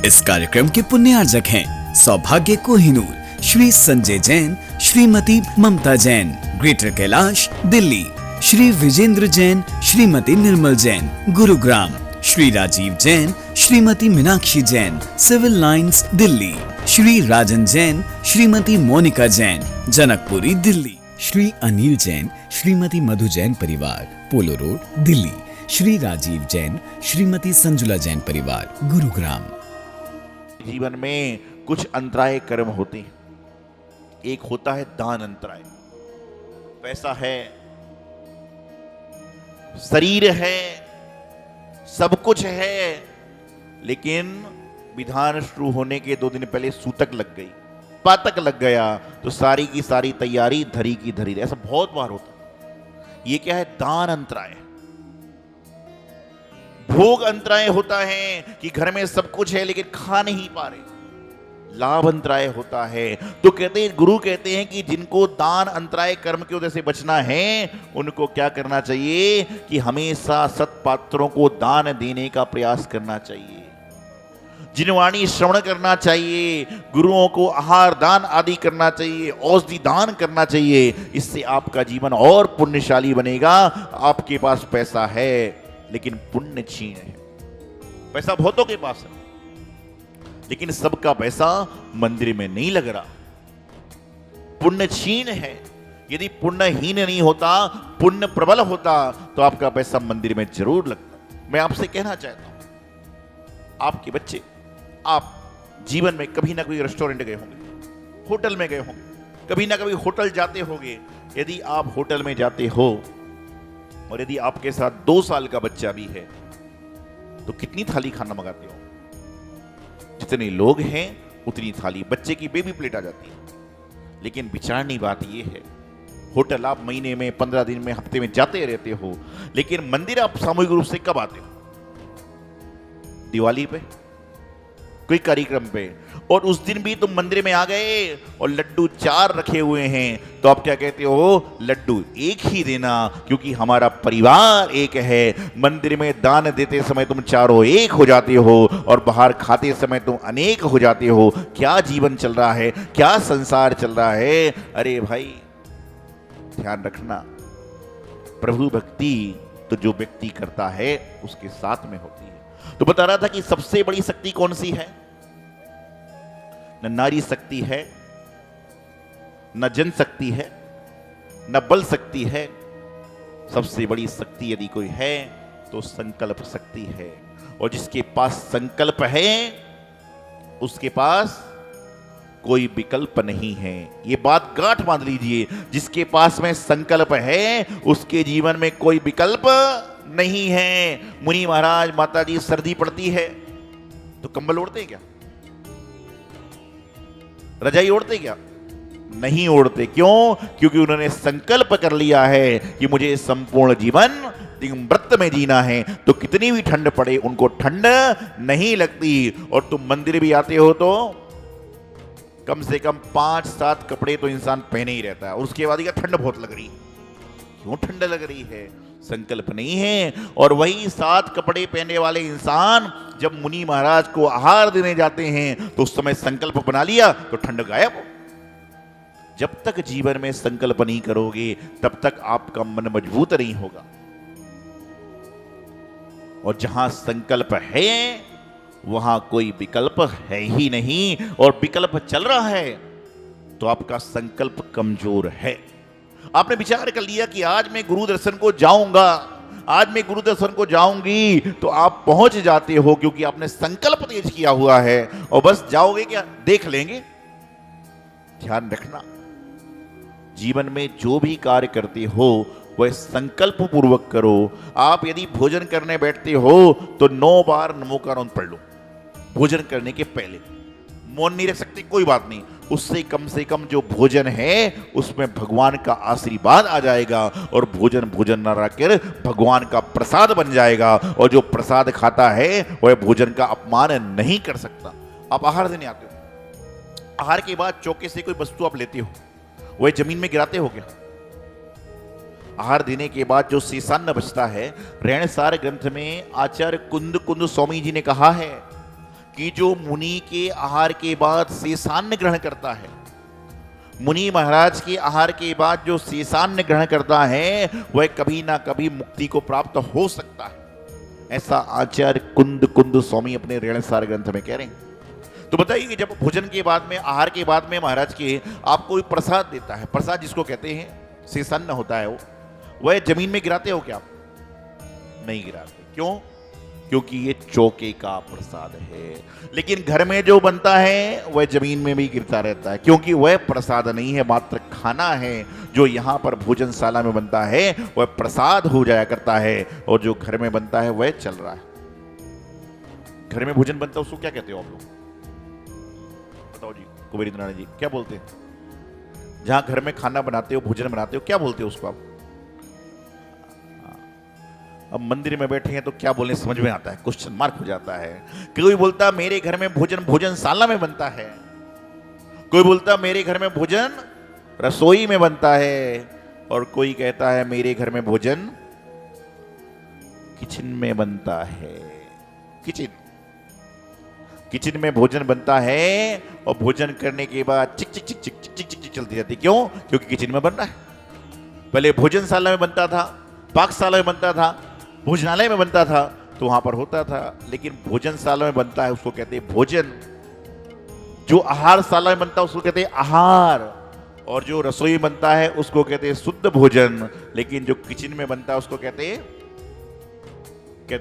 इस कार्यक्रम के पुण्यार्जक हैं सौभाग्य कोहिनूर, श्री संजय जैन, श्रीमती ममता Jain, greater Kailash Delhi, Shri Vijendra Jain, Shrimati Nirmal Jain, Gurugram, Shri Rajiv Jain, Shrimati Meenakshi Jain, civil lines Delhi, Shri राजन जैन, श्रीमती मोनिका जैन, जनकपुरी दिल्ली, श्री अनिल जैन, श्रीमती मधु जैन परिवार, पोलो रोड दिल्ली, श्री राजीव जैन, श्रीमती संजुला जैन परिवार, गुरुग्राम। जीवन में कुछ अंतराय कर्म होते हैं। एक होता है दान अंतराय। पैसा है, शरीर है, सब कुछ है, लेकिन विधान शुरू होने के 2 दिन पहले सूतक लग गई, पातक लग गया, तो सारी की सारी तैयारी धरी की धरी रही। ऐसा बहुत बार होता है। ये क्या है? दान अंतराय। भोग अंतराय होता है कि घर में सब कुछ है लेकिन खा नहीं पा रहे। लाभ अंतराय होता है। तो कहते हैं, गुरु कहते हैं कि जिनको दान अंतराय कर्म की वजह से बचना है, उनको क्या करना चाहिए कि हमेशा सत्पात्रों को दान देने का प्रयास करना चाहिए, जिनवाणी श्रवण करना चाहिए, गुरुओं को आहार दान आदि करना चाहिए, औषधि दान करना चाहिए। इससे आपका जीवन और पुण्यशाली बनेगा। आपके पास पैसा है लेकिन पुण्य क्षीण है। पैसा बहुतों के पास है लेकिन सबका पैसा मंदिर में नहीं लग रहा। पुण्य क्षीण है। यदि पुण्यहीन नहीं होता, पुण्य प्रबल होता, तो आपका पैसा मंदिर में जरूर लगता। मैं आपसे कहना चाहता हूं, आपके बच्चे, आप जीवन में कभी ना कभी रेस्टोरेंट गए होंगे, होटल में गए होंगे, कभी ना कभी होटल जाते होंगे। यदि आप होटल में जाते हो और यदि आपके साथ 2 साल का बच्चा भी है, तो कितनी थाली खाना मंगाते हो? जितने लोग हैं उतनी थाली। बच्चे की बेबी प्लेट आ जाती है। लेकिन विचारनी बात यह है, होटल आप महीने में, 15 दिन में, हफ्ते में जाते रहते हो, लेकिन मंदिर आप सामूहिक रूप से कब आते हो? दिवाली पे, कोई कार्यक्रम पे, और उस दिन भी तुम मंदिर में आ गए और लड्डू 4 रखे हुए हैं, तो आप क्या कहते हो? लड्डू 1 ही देना, क्योंकि हमारा परिवार एक है। मंदिर में दान देते समय तुम चारों एक हो जाते हो और बाहर खाते समय तुम अनेक हो जाते हो। क्या जीवन चल रहा है, क्या संसार चल रहा है। अरे भाई, ध्यान रखना, प्रभु भक्ति तो जो व्यक्ति करता है उसके साथ में होती है। तो बता रहा था कि सबसे बड़ी शक्ति कौन सी है? न नारी शक्ति है, न जन शक्ति है, न बल शक्ति है। सबसे बड़ी शक्ति यदि कोई है तो संकल्प शक्ति है। और जिसके पास संकल्प है उसके पास कोई विकल्प नहीं है। ये बात गांठ बांध लीजिए। जिसके पास में संकल्प है उसके जीवन में कोई विकल्प नहीं है। मुनि महाराज, माता जी, सर्दी पड़ती है तो कंबल ओढ़ते क्या? रजाई ओढ़ते क्या? नहीं ओढ़ते। क्यों? क्योंकि उन्होंने संकल्प कर लिया है कि मुझे संपूर्ण जीवन व्रत में जीना है। तो कितनी भी ठंड पड़े उनको ठंड नहीं लगती। और तुम मंदिर भी आते हो तो कम से कम 5-7 कपड़े तो इंसान पहने ही रहता है, और उसके बाद ठंड बहुत लग रही। क्यों ठंड लग रही है? संकल्प नहीं है। और वही 7 कपड़े पहनने वाले इंसान जब मुनि महाराज को आहार देने जाते हैं तो उस समय संकल्प बना लिया तो ठंड गायब। जब तक जीवन में संकल्प नहीं करोगे तब तक आपका मन मजबूत नहीं होगा। और जहां संकल्प है वहां कोई विकल्प है ही नहीं। और विकल्प चल रहा है तो आपका संकल्प कमजोर है। आपने विचार कर लिया कि आज मैं गुरु दर्शन को जाऊंगा, आज मैं गुरु दर्शन को जाऊंगी, तो आप पहुंच जाते हो क्योंकि आपने संकल्प तेज किया हुआ है। और बस जाओगे क्या? देख लेंगे। ध्यान रखना, जीवन में जो भी कार्य करते हो वह संकल्प पूर्वक करो। आप यदि भोजन करने बैठते हो तो 9 बार नमो का नाम पढ़ लो। भोजन करने के पहले मौन नहीं रख सकते, कोई बात नहीं, उससे कम से कम जो भोजन है उसमें भगवान का आशीर्वाद आ जाएगा। और भोजन न रखकर भगवान का प्रसाद बन जाएगा। और जो प्रसाद खाता है वह भोजन का अपमान नहीं कर सकता। आप आहार देने आते हो, आहार के बाद चौके से कोई वस्तु आप लेते हो, वह जमीन में गिराते हो क्या? आहार देने के बाद जो शेषान्न बचता है, रेणसार ग्रंथ में आचार्य कुंद स्वामी जी ने कहा है कि जो मुनि के आहार के बाद शेषान्न ग्रहण करता है, मुनि महाराज के आहार के बाद जो शेषान्न ग्रहण करता है वह कभी ना कभी मुक्ति को प्राप्त हो सकता है। ऐसा आचार्य कुंद कुंद स्वामी अपने रेणसार ग्रंथ में कह रहे हैं। तो बताइए कि जब भोजन के बाद में, आहार के बाद में महाराज के आपको कोई प्रसाद देता है, प्रसाद जिसको कहते हैं शेषान्न होता है, वो वह जमीन में गिराते हो क्या आप? नहीं गिराते। क्यों? क्योंकि ये चौके का प्रसाद है। लेकिन घर में जो बनता है वह जमीन में भी गिरता रहता है, क्योंकि वह प्रसाद नहीं है, मात्र खाना है। जो यहाँ पर भोजनशाला में बनता है वह प्रसाद हो जाया करता है, और जो घर में बनता है वह चल रहा है। घर में भोजन बनता है उसको क्या कहते हो आप लोग? बताओ जी, कुबेर नारायण जी, क्या बोलते हैं? जहां घर में खाना बनाते हो, भोजन बनाते हो, क्या बोलते हो उसको आप? अब मंदिर में बैठे हैं तो क्या बोलने समझ में आता है, क्वेश्चन मार्क हो जाता है। कोई बोलता मेरे घर में भोजन भोजनशाला में बनता है, कोई बोलता मेरे घर में भोजन रसोई में बनता है, और कोई कहता है मेरे घर में भोजन किचन में बनता है। किचन में भोजन बनता है, और भोजन करने के बाद चिक चिक चिक चिक चिक चिक चिक चिक चलती जाती। क्यों? क्योंकि किचन में बन रहा है। पहले भोजनशाला में बनता था, पाकशाला में बनता था, भोजनालय में बनता था, तो वहां पर होता था। लेकिन भोजनशाला में बनता है उसको कहते हैं भोजन, जो आहारशाला में बनता है उसको कहते हैं आहार, और जो रसोई में बनता है उसको कहते हैं शुद्ध भोजन। लेकिन जो किचन में बनता है उसको कहते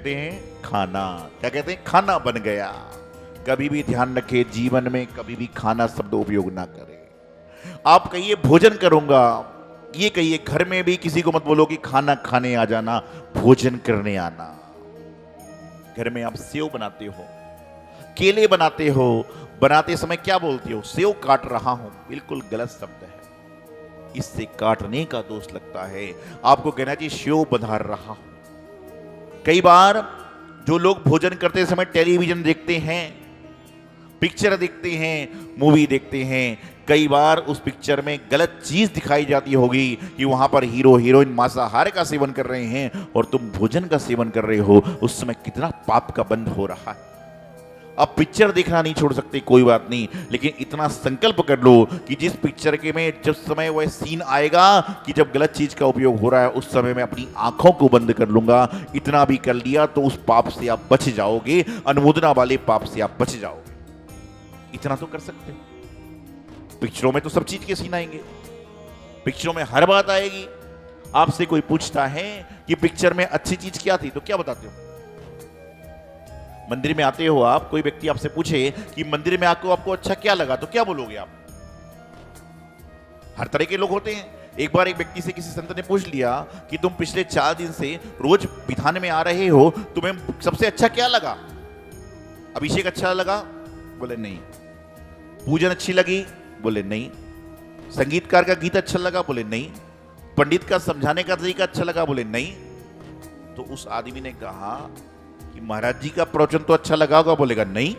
हैं खाना। क्या कहते हैं? खाना बन गया। कभी भी ध्यान रखे, जीवन में कभी भी खाना शब्द उपयोग ना करें। आप कहिए भोजन करूंगा, ये कहिए, घर में भी किसी को मत बोलो कि खाना खाने आ जाना, भोजन करने आना। घर में आप सेव बनाते हो, केले बनाते हो, बनाते समय क्या बोलते हो? सेव काट रहा हूं। बिल्कुल गलत शब्द है, इससे काटने का दोष लगता है। आपको कहना चाहिए सेव बधार रहा हूं। कई बार जो लोग भोजन करते समय टेलीविजन देखते हैं, पिक्चर देखते हैं, मूवी देखते हैं, कई बार उस पिक्चर में गलत चीज दिखाई जाती होगी कि वहां पर हीरो हीरोइन मांसाहार का सेवन कर रहे हैं और तुम भोजन का सेवन कर रहे हो। उस समय कितना पाप का बंध हो रहा है। अब पिक्चर देखना नहीं छोड़ सकते, कोई बात नहीं, लेकिन इतना संकल्प कर लो कि जिस पिक्चर के में जब समय वह सीन आएगा कि जब गलत चीज का उपयोग हो रहा है, उस समय मैं अपनी आंखों को बंद कर लूंगा। इतना भी कर लिया तो उस पाप से आप बच जाओगे, अनुमोदना वाले पाप से आप बच जाओगे। इतना तो कर सकते हो। पिक्चरों में तो सब चीज के सीन आएंगे, पिक्चरों में हर बात आएगी। आपसे कोई पूछता है कि पिक्चर में अच्छी चीज क्या थी, तो क्या बताते हो? मंदिर में आते हो आप, कोई व्यक्ति आपसे पूछे कि मंदिर में आपको अच्छा क्या लगा, तो क्या बोलोगे आप? हर तरह के लोग होते हैं। एक बार एक व्यक्ति से किसी संत ने पूछ लिया कि तुम पिछले 4 दिन से रोज विधान में आ रहे हो, तुम्हें सबसे अच्छा क्या लगा? अभिषेक अच्छा लगा? बोले नहीं। पूजन अच्छी लगी? बोले नहीं। संगीतकार का गीत अच्छा लगा? बोले नहीं। पंडित का समझाने का तरीका अच्छा लगा? बोले नहीं। तो उस आदमी ने कहा कि महाराज जी का प्रवचन तो अच्छा लगा होगा? बोलेगा नहीं।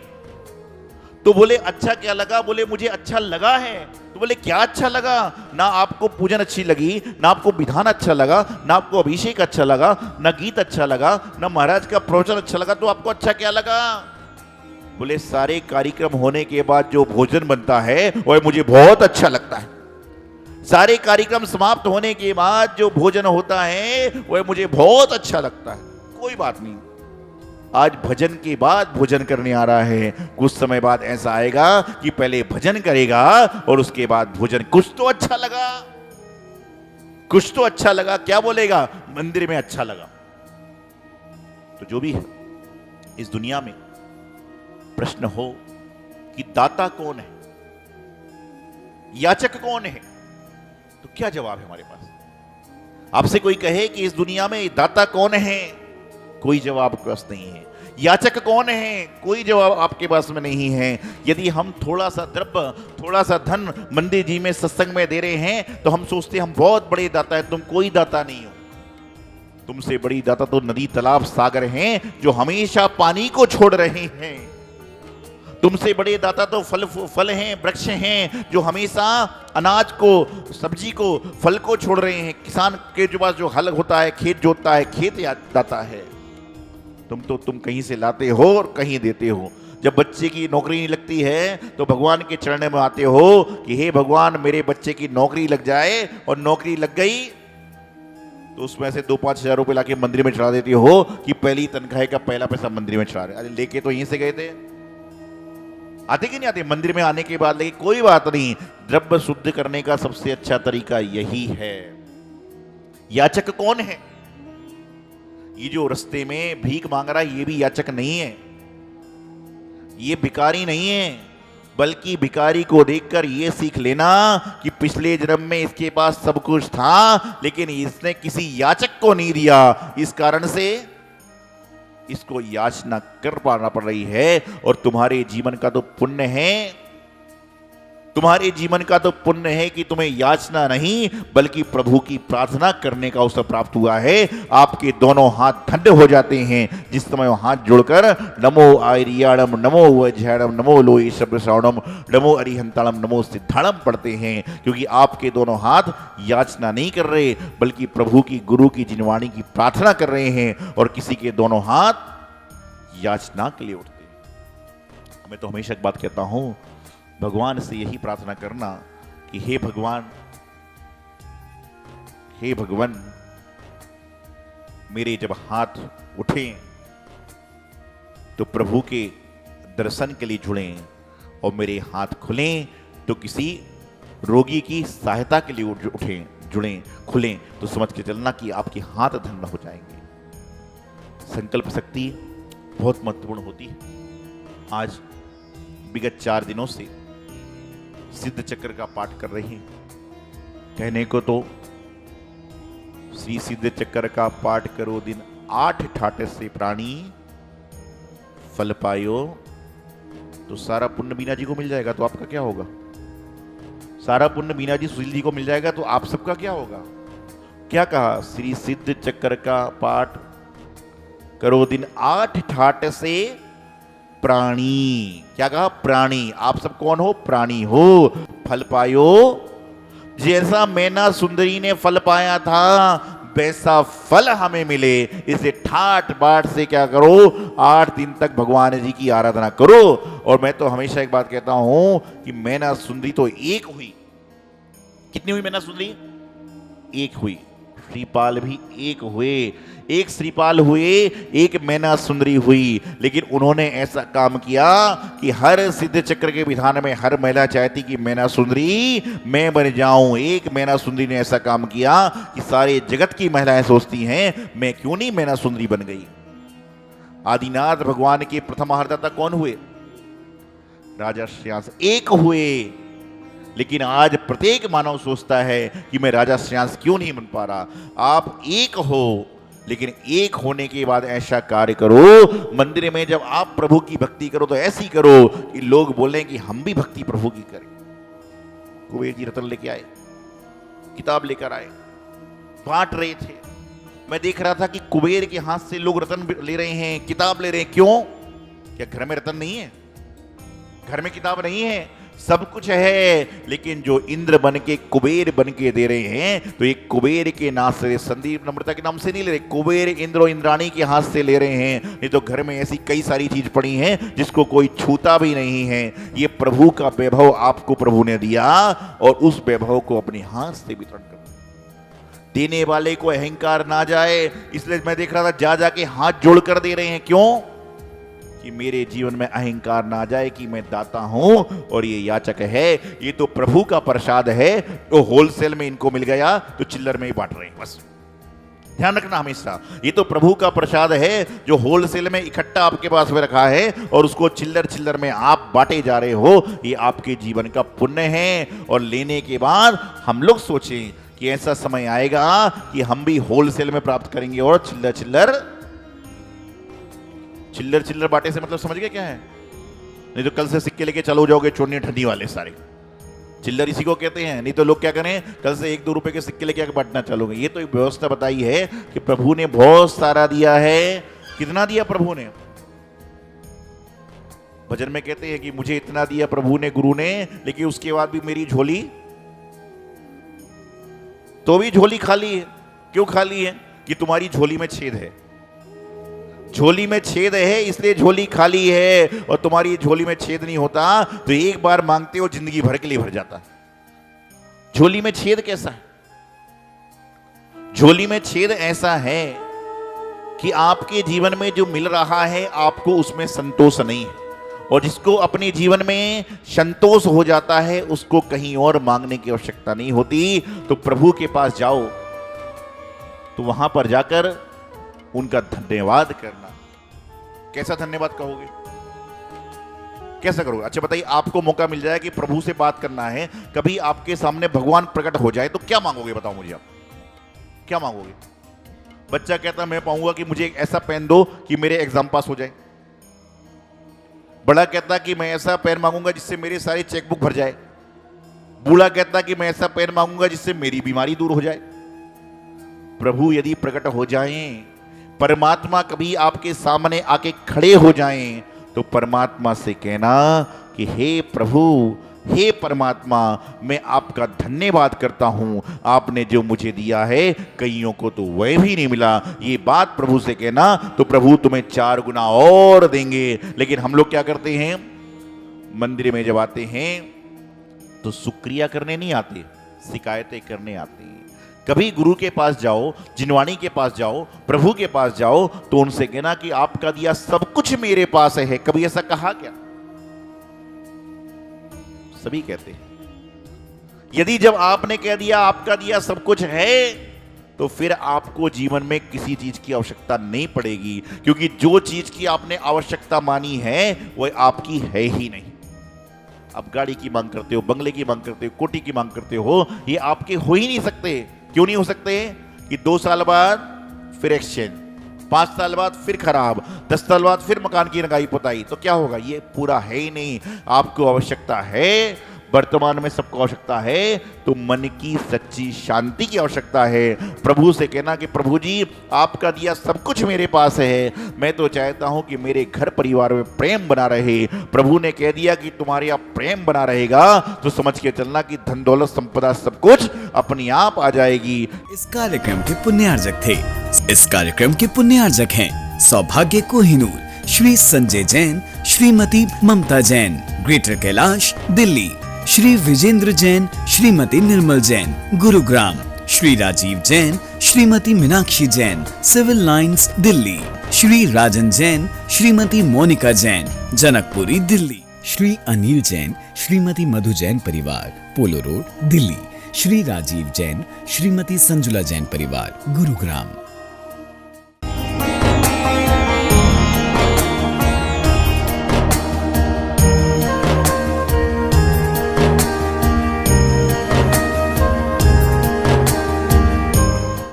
तो बोले अच्छा क्या लगा? बोले मुझे अच्छा लगा है। तो बोले क्या अच्छा लगा? ना आपको पूजन अच्छी लगी, ना आपको विधान अच्छा लगा, ना आपको अभिषेक अच्छा लगा, ना गीत अच्छा लगा, ना महाराज का प्रवचन अच्छा लगा, तो आपको अच्छा क्या लगा? बोले सारे कार्यक्रम होने के बाद जो भोजन बनता है वह मुझे बहुत अच्छा लगता है। सारे कार्यक्रम समाप्त होने के बाद जो भोजन होता है वह मुझे बहुत अच्छा लगता है। कोई बात नहीं, आज भजन के बाद भोजन करने आ रहा है, कुछ समय बाद ऐसा आएगा कि पहले भजन करेगा और उसके बाद भोजन। कुछ तो अच्छा लगा, कुछ तो अच्छा लगा, क्या बोलेगा? मंदिर में अच्छा लगा। तो जो भी है इस दुनिया में प्रश्न हो कि दाता कौन है, याचक कौन है, तो क्या जवाब है हमारे पास? आपसे कोई कहे कि इस दुनिया में दाता कौन है, कोई जवाब आपके पास नहीं है। याचक कौन है, कोई जवाब आपके पास में नहीं है। यदि हम थोड़ा सा द्रव्य, थोड़ा सा धन मंदिर जी में सत्संग में दे रहे हैं तो हम सोचते हैं हम बहुत बड़े दाता है। तुम कोई दाता नहीं हो। तुमसे बड़ी दाता तो नदी, तालाब, सागर हैं जो हमेशा पानी को छोड़ रहे हैं। तुमसे बड़े दाता तो फल हैं, वृक्ष हैं जो हमेशा अनाज को, सब्जी को, फल को छोड़ रहे हैं। किसान के जो पास जो हल होता है, खेत जोतता है, खेत दाता है। तुम कहीं से लाते हो और कहीं देते हो। जब बच्चे की नौकरी नहीं लगती है तो भगवान के चरण में आते हो कि हे भगवान मेरे बच्चे की नौकरी लग जाए, और नौकरी लग गई तो उसमें से 2-5 हजार रुपए लाके मंदिर में चढ़ा देती हो कि पहली तनख्वाह का पहला पैसा मंदिर में चढ़ा रहे। अरे लेके तो यहीं से गए थे, आते कि नहीं आते मंदिर में आने के बाद। लेकिन कोई बात नहीं, द्रव्य शुद्ध करने का सबसे अच्छा तरीका यही है। याचक कौन है? ये जो रास्ते में भीख मांग रहा है ये भी याचक नहीं है, ये भिखारी नहीं है, बल्कि भिखारी को देखकर ये सीख लेना कि पिछले जन्म में इसके पास सब कुछ था लेकिन इसने किसी याचक को नहीं दिया, इस कारण से इसको याचना कर पाना पड़ रही है। और तुम्हारे जीवन का तो पुण्य है, तुम्हारे जीवन का तो पुण्य है कि तुम्हें याचना नहीं बल्कि प्रभु की प्रार्थना करने का अवसर प्राप्त हुआ है। आपके दोनों हाथ ठंडे हो जाते हैं जिस समय वो हाथ जोड़कर नमो आर्याणम नमो वज्रम नमो लोई श्रवणम नमो अरिहंताणम नमो सिद्धाणम पढ़ते हैं, क्योंकि आपके दोनों हाथ याचना नहीं कर रहे बल्कि प्रभु की गुरु की जिनवाणी की प्रार्थना कर रहे हैं। और किसी के दोनों हाथ याचना के लिए उठते हैं। मैं तो हमेशा एक बात कहता हूं, भगवान से यही प्रार्थना करना कि हे भगवान मेरे जब हाथ उठें तो प्रभु के दर्शन के लिए जुड़ें, और मेरे हाथ खुलें तो किसी रोगी की सहायता के लिए उठें, जुड़ें, खुलें तो समझ के चलना कि आपके हाथ धन्य हो जाएंगे। संकल्प शक्ति बहुत महत्वपूर्ण होती है। आज विगत 4 दिनों से सिद्ध चक्र का पाठ कर रहे हैं। कहने को तो श्री सिद्ध चक्र का पाठ करो दिन 8 ठाट से प्राणी फल पायो, तो सारा पुण्य बीना जी को मिल जाएगा तो आपका क्या होगा? सारा पुण्य बीना जी सुशील जी को मिल जाएगा तो आप सबका क्या होगा? क्या कहा? श्री सिद्ध चक्र का पाठ करो दिन 8 ठाट से प्राणी। क्या कहा? प्राणी। आप सब कौन हो? प्राणी हो। फल पायो, जैसा मैना सुंदरी ने फल पाया था वैसा फल हमें मिले। इसे ठाट बाट से क्या करो? 8 दिन तक भगवान जी की आराधना करो। और मैं तो हमेशा एक बात कहता हूं कि मैना सुंदरी तो एक हुई। कितनी हुई मैना सुंदरी? एक हुई। श्रीपाल भी एक हुए, एक श्रीपाल हुए, एक मैना सुंदरी हुई। लेकिन उन्होंने ऐसा काम किया कि हर सिद्ध चक्र के विधान में हर महिला चाहती कि मैना सुंदरी मैं बन जाऊं। एक मैना सुंदरी ने ऐसा काम किया कि सारे जगत की महिलाएं सोचती हैं मैं क्यों नहीं मैना सुंदरी बन गई। आदिनाथ भगवान के प्रथम आहारदाता कौन हुए? राजा श्रेयांस। एक हुए। लेकिन आज प्रत्येक मानव सोचता है कि मैं राजा श्रेयांस क्यों नहीं बन पा रहा। आप एक हो, लेकिन एक होने के बाद ऐसा कार्य करो, मंदिर में जब आप प्रभु की भक्ति करो तो ऐसी करो कि लोग बोलें कि हम भी भक्ति प्रभु की करें। कुबेर जी रतन लेके आए, किताब लेकर आए, बांट रहे थे। मैं देख रहा था कि कुबेर के हाथ से लोग रतन ले रहे हैं, किताब ले रहे हैं। क्यों? क्या घर में रतन नहीं है? घर में किताब नहीं है? सब कुछ है, लेकिन जो इंद्र बन के कुबेर बन के दे रहे हैं तो एक कुबेर के नाम से, संदीप नम्रता के नाम से नहीं ले रहे, कुबेर इंद्र और इंद्राणी के हाथ से ले रहे हैं। नहीं तो घर में ऐसी कई सारी चीज पड़ी हैं जिसको कोई छूता भी नहीं है। ये प्रभु का वैभव आपको प्रभु ने दिया और उस वैभव को अपने हाथ से वितरण कर देने वाले को अहंकार ना जाए। इसलिए मैं देख रहा था जा जाके हाथ जोड़कर दे रहे हैं। क्यों? कि मेरे जीवन में अहंकार ना जाए कि मैं दाता हूं और ये याचक है। ये तो प्रभु का प्रसाद है, तो होलसेल में इनको मिल गया तो चिल्लर में ही बांट रहे हैं। बस ध्यान रखना हमेशा, ये तो प्रभु का प्रसाद है जो होलसेल में इकट्ठा आपके पास में रखा है और उसको चिल्लर चिल्लर में आप बांटे जा रहे हो। ये आपके जीवन का पुण्य है। और लेने के बाद हम लोग सोचें कि ऐसा समय आएगा कि हम भी होलसेल में प्राप्त करेंगे और चिल्लर चिल्लर चिल्लर चिल्लर बाटे से मतलब समझ गए क्या है? नहीं तो कल से सिक्के लेके चलो जाओगे चोरनी ठंडी वाले सारे। चिल्लर इसी को कहते हैं। नहीं तो लोग क्या करें, कल से 1-2 रुपए के सिक्के लेके बांटना चलोगे। ये तो एक व्यवस्था बताई है कि प्रभु ने बहुत सारा दिया है। कितना दिया प्रभु ने? भजन में कहते हैं कि मुझे इतना दिया प्रभु ने, गुरु ने, लेकिन उसके बाद भी मेरी झोली तो भी झोली खाली है। क्यों खाली है? कि तुम्हारी झोली में छेद है। झोली में छेद है इसलिए झोली खाली है, और तुम्हारी झोली में छेद नहीं होता तो एक बार मांगते हो जिंदगी भर के लिए भर जाता है। झोली में छेद कैसा है? झोली में छेद ऐसा है कि आपके जीवन में जो मिल रहा है आपको उसमें संतोष नहीं है, और जिसको अपने जीवन में संतोष हो जाता है उसको कहीं और मांगने की आवश्यकता नहीं होती। तो प्रभु के पास जाओ तो वहां पर जाकर उनका धन्यवाद करना। कैसा धन्यवाद कहोगे? कैसा करोगे? अच्छा बताइए, आपको मौका मिल जाए कि प्रभु से बात करना है, कभी आपके सामने भगवान प्रकट हो जाए तो क्या मांगोगे? बताओ मुझे, आप क्या मांगोगे? बच्चा कहता मैं पाऊंगा कि मुझे एक ऐसा पेन दो कि मेरे एग्जाम पास हो जाए। बड़ा कहता कि मैं ऐसा पेन मांगूंगा जिससे मेरे सारे चेकबुक भर जाए। बूढ़ा कहता कि मैं ऐसा पेन मांगूंगा जिससे मेरी बीमारी दूर हो जाए। प्रभु यदि प्रकट हो जाएं, परमात्मा कभी आपके सामने आके खड़े हो जाएं, तो परमात्मा से कहना कि हे प्रभु, हे परमात्मा, मैं आपका धन्यवाद करता हूं, आपने जो मुझे दिया है कईयों को तो वह भी नहीं मिला। ये बात प्रभु से कहना तो प्रभु तुम्हें 4 गुना और देंगे। लेकिन हम लोग क्या करते हैं? मंदिर में जब आते हैं तो शुक्रिया करने नहीं आते, शिकायतें करने आते हैं। कभी गुरु के पास जाओ, जिनवाणी के पास जाओ, प्रभु के पास जाओ तो उनसे कहना कि आपका दिया सब कुछ मेरे पास है। कभी ऐसा कहा क्या? सभी कहते हैं। यदि जब आपने कह दिया आपका दिया सब कुछ है, तो फिर आपको जीवन में किसी चीज की आवश्यकता नहीं पड़ेगी, क्योंकि जो चीज की आपने आवश्यकता मानी है वह आपकी है ही नहीं। आप गाड़ी की मांग करते हो, बंगले की मांग करते हो, कोठी की मांग करते हो, ये आपके हो ही नहीं सकते। क्यों नहीं हो सकते? कि 2 साल बाद फिर एक्सचेंज, 5 साल बाद फिर खराब, 10 साल बाद फिर मकान की रंगाई पुताई, तो क्या होगा? ये पूरा है ही नहीं। आपको आवश्यकता है, वर्तमान में सबको आवश्यकता है, तो मन की सच्ची शांति की आवश्यकता है। प्रभु से कहना कि प्रभु जी आपका दिया सब कुछ मेरे पास है, मैं तो चाहता हूं कि मेरे घर परिवार में प्रेम बना रहे। प्रभु ने कह दिया कि तुम्हारे यहाँ प्रेम बना रहेगा तो समझ के चलना कि धन दौलत संपदा सब कुछ अपने आप आ जाएगी। इस कार्यक्रम के पुण्यार्जक थे, इस कार्यक्रम के पुण्यार्जक हैं सौभाग्य कोहिनूर, श्री संजय जैन, श्रीमती ममता Jain, greater Kailash, Delhi, Shri Vijendra Jain, Shrimati Nirmal Jain, Gurugram, Shri Rajiv Jain, Shrimati Meenakshi Jain, civil lines, Delhi, Shri राजन जैन, श्रीमती मोनिका जैन, जनकपुरी, दिल्ली, श्री अनिल जैन, श्रीमती मधु जैन परिवार, पोलो रोड, दिल्ली, श्री राजीव जैन, श्रीमती संजुला जैन परिवार, गुरुग्राम।